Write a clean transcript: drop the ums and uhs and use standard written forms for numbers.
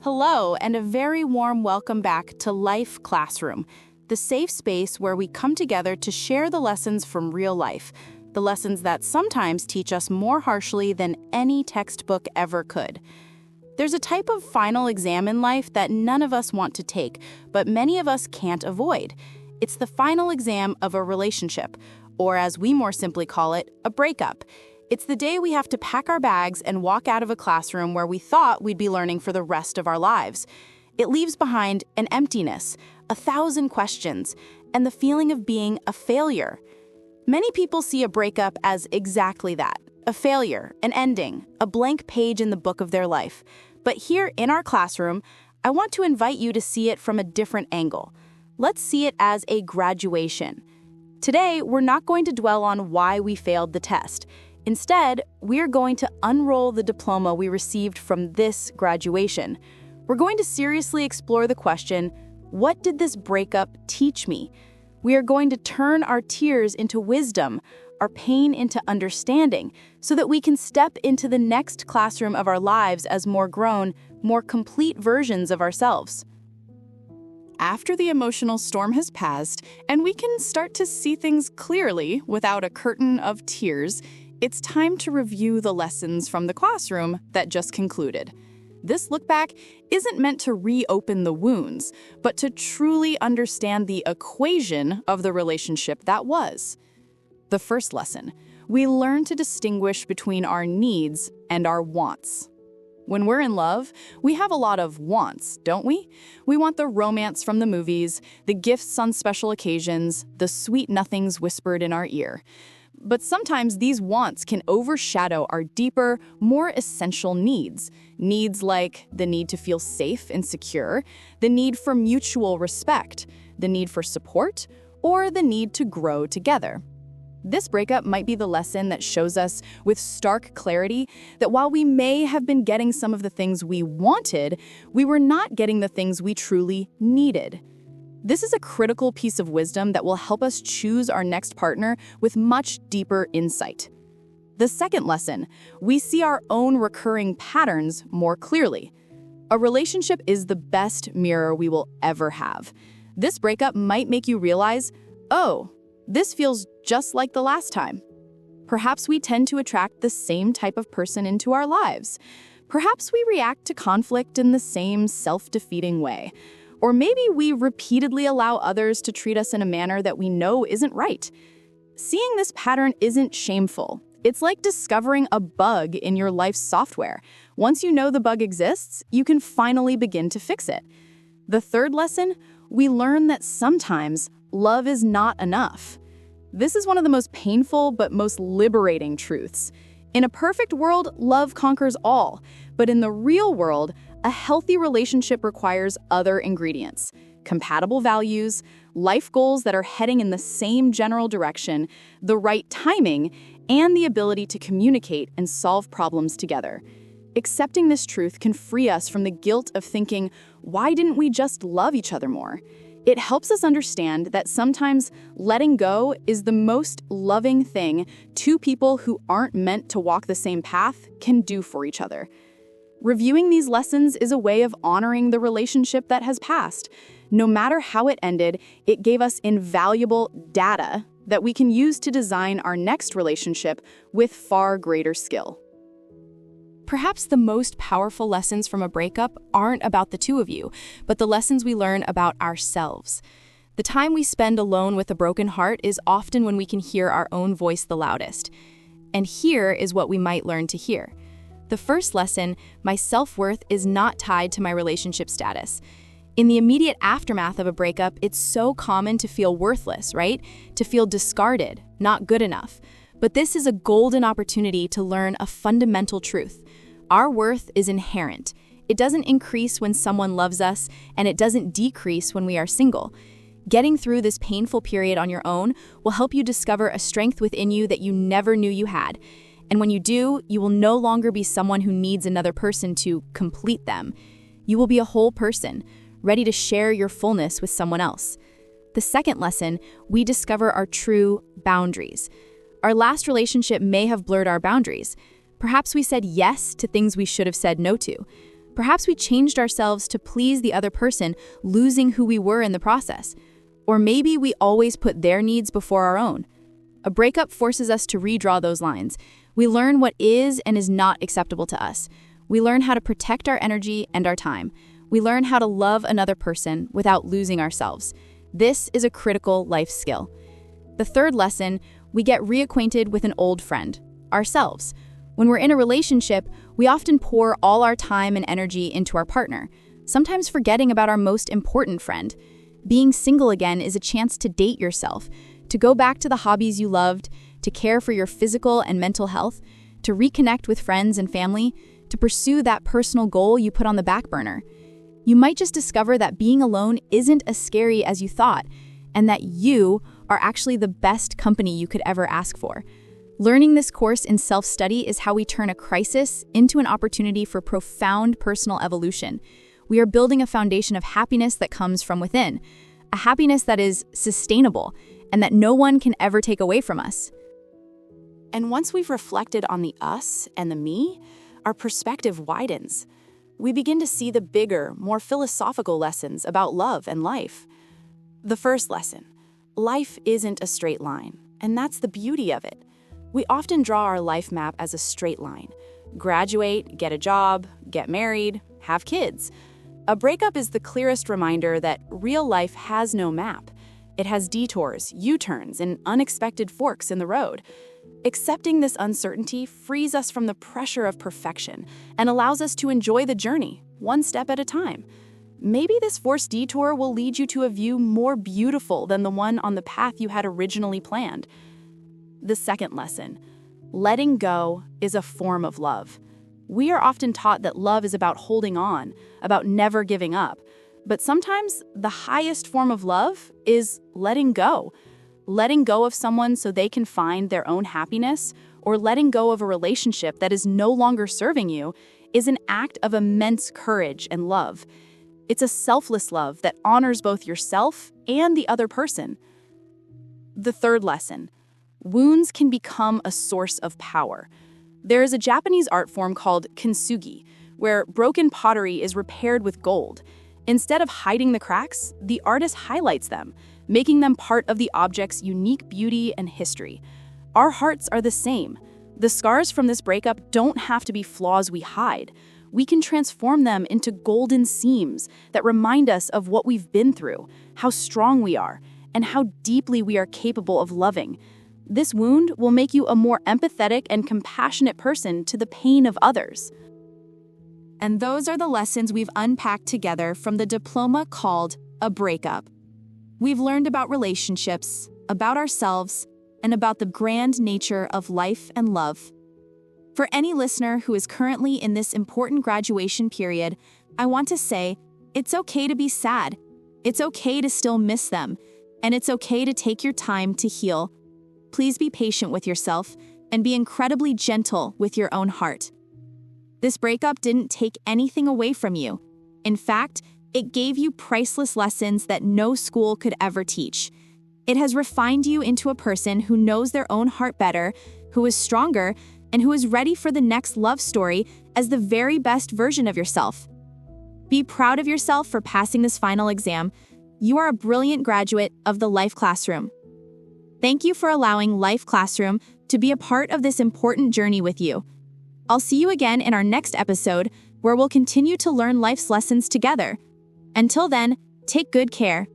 Hello, and a very warm welcome back to Life Classroom, the safe space where we come together to share the lessons from real life, the lessons that sometimes teach us more harshly than any textbook ever could. There's a type of final exam in life that none of us want to take, but many of us can't avoid. It's the final exam of a relationship, or as we more simply call it, a breakup. It's the day we have to pack our bags and walk out of a classroom where we thought we'd be learning for the rest of our lives. It leaves behind an emptiness, 1,000 questions, and the feeling of being a failure. Many people see a breakup as exactly that, a failure, an ending, a blank page in the book of their life. But here in our classroom, I want to invite you to see it from a different angle. Let's see it as a graduation. Today, we're not going to dwell on why we failed the test. Instead, we're going to unroll the diploma we received from this graduation. We're going to seriously explore the question, what did this breakup teach me? We are going to turn our tears into wisdom, our pain into understanding, so that we can step into the next classroom of our lives as more grown, more complete versions of ourselves. After the emotional storm has passed, and we can start to see things clearly without a curtain of tears, it's time to review the lessons from the classroom that just concluded. This look back isn't meant to reopen the wounds, but to truly understand the equation of the relationship that was. The first lesson, we learn to distinguish between our needs and our wants. When we're in love, we have a lot of wants, don't we? We want the romance from the movies, the gifts on special occasions, the sweet nothings whispered in our ear. But sometimes these wants can overshadow our deeper, more essential needs. Needs like the need to feel safe and secure, the need for mutual respect, the need for support, or the need to grow together. This breakup might be the lesson that shows us with stark clarity that while we may have been getting some of the things we wanted, we were not getting the things we truly needed. This is a critical piece of wisdom that will help us choose our next partner with much deeper insight. The second lesson, we see our own recurring patterns more clearly. A relationship is the best mirror we will ever have. This breakup might make you realize, oh, this feels just like the last time. Perhaps we tend to attract the same type of person into our lives. Perhaps we react to conflict in the same self-defeating way. Or maybe we repeatedly allow others to treat us in a manner that we know isn't right. Seeing this pattern isn't shameful. It's like discovering a bug in your life's software. Once you know the bug exists, you can finally begin to fix it. The third lesson, we learn that sometimes love is not enough. This is one of the most painful but most liberating truths. In a perfect world, love conquers all. But in the real world, a healthy relationship requires other ingredients, compatible values, life goals that are heading in the same general direction, the right timing, and the ability to communicate and solve problems together. Accepting this truth can free us from the guilt of thinking, why didn't we just love each other more? It helps us understand that sometimes letting go is the most loving thing two people who aren't meant to walk the same path can do for each other. Reviewing these lessons is a way of honoring the relationship that has passed. No matter how it ended, it gave us invaluable data that we can use to design our next relationship with far greater skill. Perhaps the most powerful lessons from a breakup aren't about the two of you, but the lessons we learn about ourselves. The time we spend alone with a broken heart is often when we can hear our own voice the loudest. And here is what we might learn to hear. The first lesson, my self-worth is not tied to my relationship status. In the immediate aftermath of a breakup, it's so common to feel worthless, right? To feel discarded, not good enough. But this is a golden opportunity to learn a fundamental truth. Our worth is inherent. It doesn't increase when someone loves us, and it doesn't decrease when we are single. Getting through this painful period on your own will help you discover a strength within you that you never knew you had. And when you do, you will no longer be someone who needs another person to complete them. You will be a whole person, ready to share your fullness with someone else. The second lesson, we discover our true boundaries. Our last relationship may have blurred our boundaries. Perhaps we said yes to things we should have said no to. Perhaps we changed ourselves to please the other person, losing who we were in the process. Or maybe we always put their needs before our own. A breakup forces us to redraw those lines. We learn what is and is not acceptable to us. We learn how to protect our energy and our time. We learn how to love another person without losing ourselves. This is a critical life skill. The third lesson, we get reacquainted with an old friend, ourselves. When we're in a relationship, we often pour all our time and energy into our partner, sometimes forgetting about our most important friend. Being single again is a chance to date yourself, to go back to the hobbies you loved, to care for your physical and mental health, to reconnect with friends and family, to pursue that personal goal you put on the back burner. You might just discover that being alone isn't as scary as you thought, and that you are actually the best company you could ever ask for. Learning this course in self-study is how we turn a crisis into an opportunity for profound personal evolution. We are building a foundation of happiness that comes from within, a happiness that is sustainable and that no one can ever take away from us. And once we've reflected on the us and the me, our perspective widens. We begin to see the bigger, more philosophical lessons about love and life. The first lesson, life isn't a straight line, and that's the beauty of it. We often draw our life map as a straight line. Graduate, get a job, get married, have kids. A breakup is the clearest reminder that real life has no map. It has detours, U-turns, and unexpected forks in the road. Accepting this uncertainty frees us from the pressure of perfection and allows us to enjoy the journey, one step at a time. Maybe this forced detour will lead you to a view more beautiful than the one on the path you had originally planned. The second lesson, letting go is a form of love. We are often taught that love is about holding on, about never giving up. But sometimes the highest form of love is letting go. Letting go of someone so they can find their own happiness, or letting go of a relationship that is no longer serving you, is an act of immense courage and love. It's a selfless love that honors both yourself and the other person. The third lesson, wounds can become a source of power. There is a Japanese art form called kintsugi, where broken pottery is repaired with gold. Instead of hiding the cracks, the artist highlights them, making them part of the object's unique beauty and history. Our hearts are the same. The scars from this breakup don't have to be flaws we hide. We can transform them into golden seams that remind us of what we've been through, how strong we are, and how deeply we are capable of loving. This wound will make you a more empathetic and compassionate person to the pain of others. And those are the lessons we've unpacked together from the diploma called A Breakup. We've learned about relationships, about ourselves, and about the grand nature of life and love. For any listener who is currently in this important graduation period, I want to say, it's okay to be sad. It's okay to still miss them. And it's okay to take your time to heal. Please be patient with yourself and be incredibly gentle with your own heart. This breakup didn't take anything away from you. In fact, it gave you priceless lessons that no school could ever teach. It has refined you into a person who knows their own heart better, who is stronger, and who is ready for the next love story as the very best version of yourself. Be proud of yourself for passing this final exam. You are a brilliant graduate of the Life Classroom. Thank you for allowing Life Classroom to be a part of this important journey with you. I'll see you again in our next episode, where we'll continue to learn life's lessons together. Until then, take good care.